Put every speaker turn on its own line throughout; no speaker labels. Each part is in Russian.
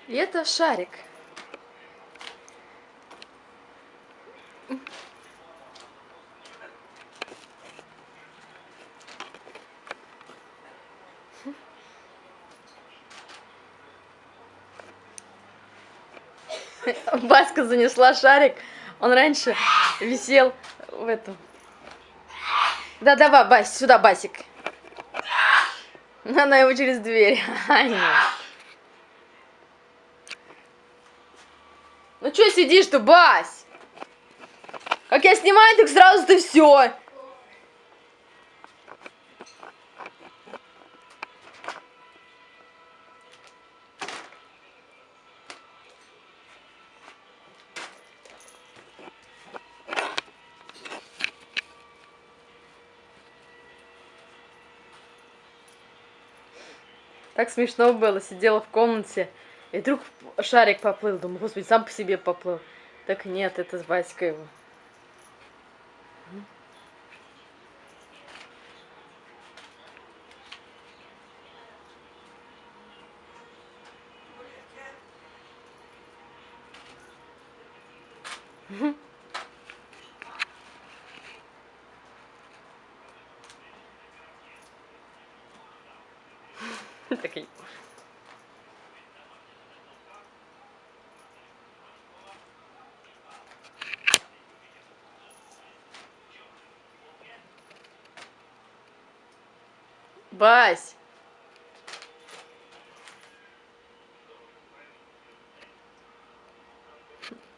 И это шарик. Баска занесла шарик. Он раньше висел в этом. Да, давай, Бась, сюда, Басик. Она его через дверь. Ну что сидишь-то, Бась? Как я снимаю, так сразу ты все. Так смешно было, сидела в комнате, и вдруг шарик поплыл. Думаю, господи, сам по себе поплыл. Так нет, это с Баськой его. Такой. Бась!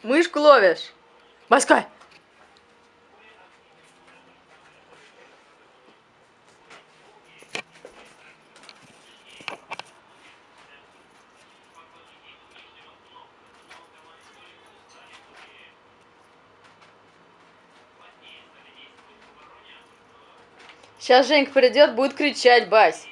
Мышку ловишь? Баська! Сейчас Женька придет, будет кричать, Бась.